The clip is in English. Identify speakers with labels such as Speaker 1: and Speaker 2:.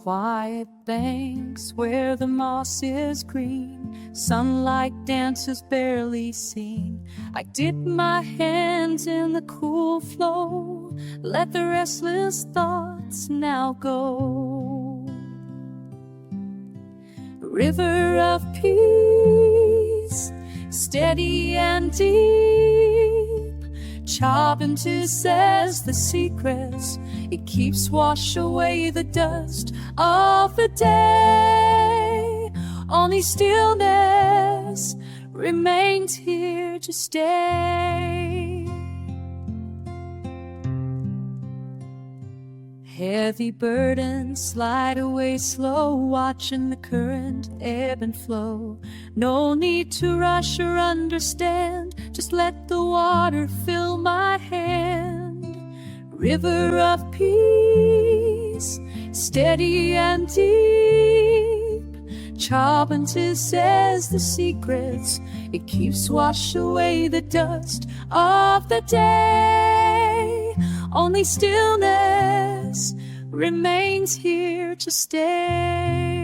Speaker 1: quiet banks where the moss is green, sunlight dances barely seen. I dip my hands in the cool flow, let the restless thoughts now go. River of peace, steady and deep, Charpenter says the secrets, it keeps wash away the dust of the day. Only stillness remains here to stay. Heavy burdens slide away slow, watching the current ebb and flow. No need to rush or understand, just let the water fill my hand. River of peace, steady and deep, Charpenter says the secrets, it keeps wash away the dust of the day. Only stillness remains here to stay.